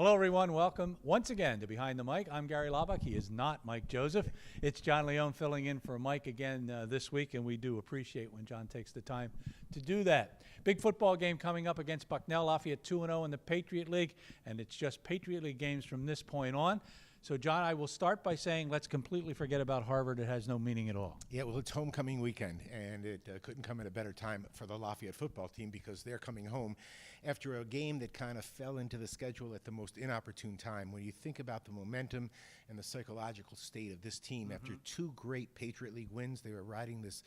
Hello, everyone. Welcome once again to Behind the Mic. I'm Gary Laubach. He is not Mike Joseph. It's John Leone filling in for Mike again this week, and we do appreciate when John takes the time to do that. Big football game coming up against Bucknell. Lafayette 2-0 in the Patriot League, and it's just Patriot League games from this point on. So, John, I will start by saying let's completely forget about Harvard. It has no meaning at all. Yeah, well, it's homecoming weekend, and it couldn't come at a better time for the Lafayette football team because they're coming home after a game that kind of fell into the schedule at the most inopportune time. When you think about the momentum and the psychological state of this team, after two great Patriot League wins, they were riding this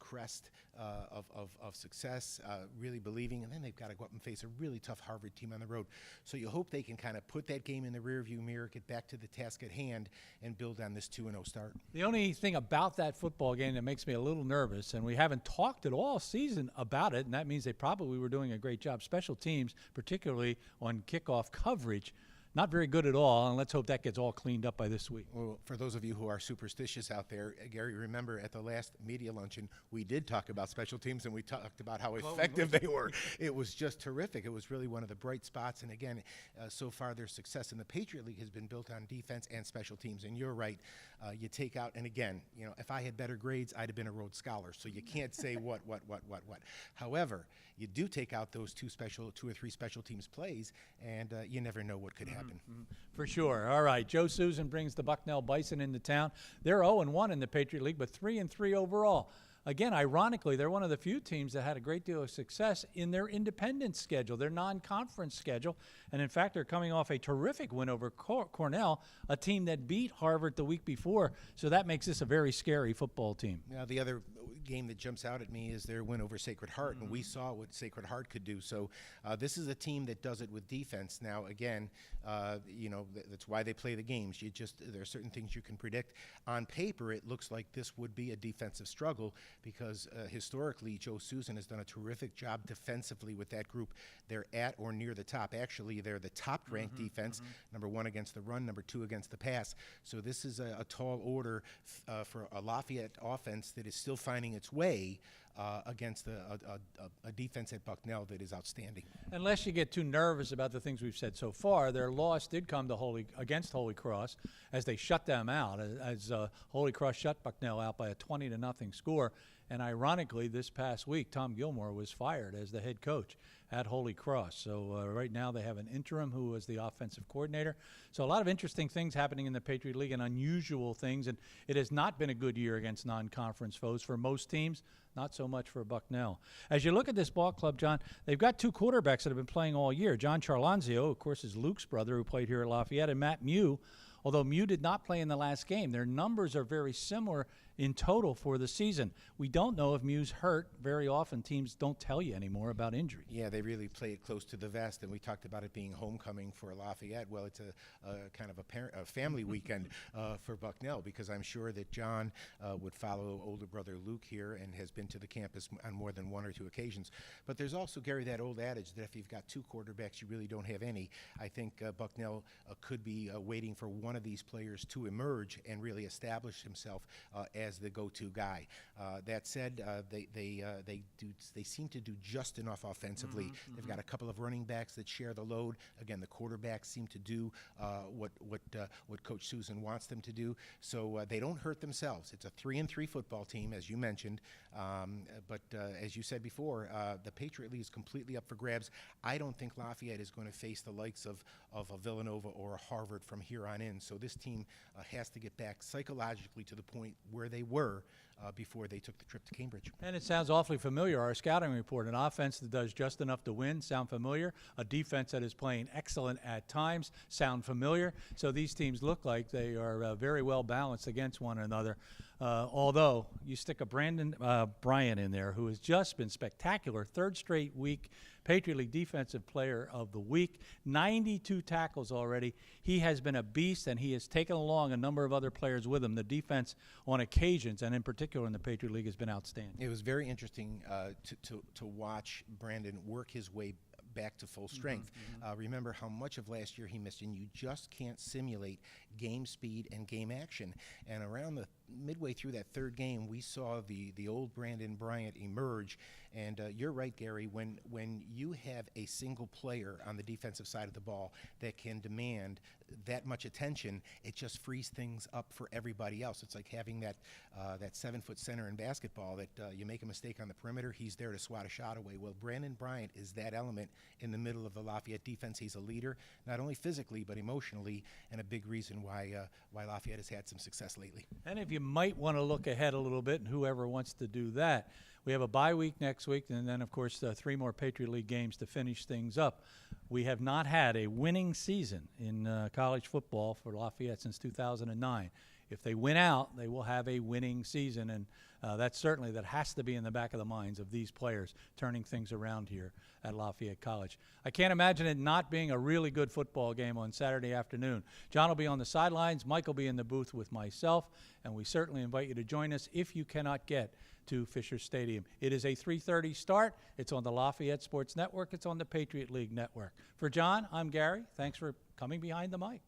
crest of success, really believing, and then they've got to go up and face a really tough Harvard team on the road. So you hope they can kind of put that game in the rearview mirror, get back to the task at hand, and build on this 2-0 start. The only thing about that football game that makes me a little nervous, and we haven't talked at all season about it, and that means they probably were doing a great job. Special teams, particularly on kickoff coverage, not very good at all, and let's hope that gets all cleaned up by this week. Well, for those of you who are superstitious out there, Gary, remember at the last media luncheon, we did talk about special teams, and we talked about how effective they were. It was just terrific. It was really one of the bright spots, and again, so far their success in the Patriot League has been built on defense and special teams, and you're right. You take out, and again, you know, if I had better grades, I'd have been a Rhodes Scholar, so you can't say what. However, you do take out those two or three special teams plays, and you never know what could happen. For sure. All right, Joe Susan brings the Bucknell Bison into town. They're 0-1 in the Patriot League, but 3-3 overall. Again, ironically, they're one of the few teams that had a great deal of success in their independent schedule, their non-conference schedule. And, in fact, they're coming off a terrific win over Cornell, a team that beat Harvard the week before. So that makes this a very scary football team. Now, the other game that jumps out at me is their win over Sacred Heart, and we saw what Sacred Heart could do. So this is a team that does it with defense. Now, again, you know, that's why they play the games. There are certain things you can predict. On paper, it looks like this would be a defensive struggle because historically, Joe Susan has done a terrific job defensively with that group. They're at or near the top. Actually, they're the top-ranked defense, number one against the run, number two against the pass. So this is a tall order for a Lafayette offense that is still finding its way against a defense at Bucknell that is outstanding. Unless you get too nervous about the things we've said so far, their loss did come to against Holy Cross as they shut them out, as Holy Cross shut Bucknell out by a 20-0 score. And ironically, this past week, Tom Gilmore was fired as the head coach at Holy Cross. So right now they have an interim who is the offensive coordinator. So a lot of interesting things happening in the Patriot League and unusual things. And it has not been a good year against non-conference foes for most teams, not so much for Bucknell. As you look at this ball club, John, they've got two quarterbacks that have been playing all year. John Charlanzio, of course, is Luke's brother who played here at Lafayette, and Matt Mew. Although Mew did not play in the last game, their numbers are very similar in total for the season. We don't know if Mew's hurt. Very often teams don't tell you anymore about injury. Yeah, they really play it close to the vest, and we talked about it being homecoming for Lafayette. Well, it's a kind of a family weekend for Bucknell, because I'm sure that John would follow older brother Luke here and has been to the campus on more than one or two occasions. But there's also, Gary, that old adage that if you've got two quarterbacks, you really don't have any. I think Bucknell could be waiting for one of these players to emerge and really establish himself as the go-to guy. That said, they seem to do just enough offensively. They've got a couple of running backs that share the load. Again, the quarterbacks seem to do what Coach Susan wants them to do. So they don't hurt themselves. It's a 3-3 football team, as you mentioned. But as you said before, the Patriot League is completely up for grabs. I don't think Lafayette is going to face the likes of a Villanova or a Harvard from here on in. So this team has to get back psychologically to the point where they were before they took the trip to Cambridge. And it sounds awfully familiar. Our scouting report, an offense that does just enough to win, sound familiar. A defense that is playing excellent at times, sound familiar. So these teams look like they are very well balanced against one another. Although you stick a Brandon Bryant in there, who has just been spectacular, third straight week Patriot League Defensive Player of the Week, 92 tackles already. He has been a beast, and he has taken along a number of other players with him. The defense on occasions, and in particular in the Patriot League, has been outstanding. It was very interesting to watch Brandon work his way back to full strength. Remember how much of last year he missed, and you just can't simulate game speed and game action. And around the midway through that third game, we saw the old Brandon Bryant emerge. And you're right, Gary, when you have a single player on the defensive side of the ball that can demand that much attention, it just frees things up for everybody else. It's like having that 7-foot center in basketball that you make a mistake on the perimeter, he's there to swat a shot away. Well, Brandon Bryant is that element in the middle of the Lafayette defense. He's a leader, not only physically but emotionally, and a big reason why Lafayette has had some success lately. And if you might want to look ahead a little bit, and whoever wants to do that, we have a bye week next week, and then, of course, 3 more Patriot League games to finish things up. We have not had a winning season in college football for Lafayette since 2009. If they win out, they will have a winning season, and that has to be in the back of the minds of these players turning things around here at Lafayette College. I can't imagine it not being a really good football game on Saturday afternoon. John will be on the sidelines, Mike will be in the booth with myself, and we certainly invite you to join us if you cannot get to Fisher Stadium. It is a 3:30 start. It's on the Lafayette Sports Network. It's on the Patriot League Network. For John, I'm Gary. Thanks for coming behind the mic.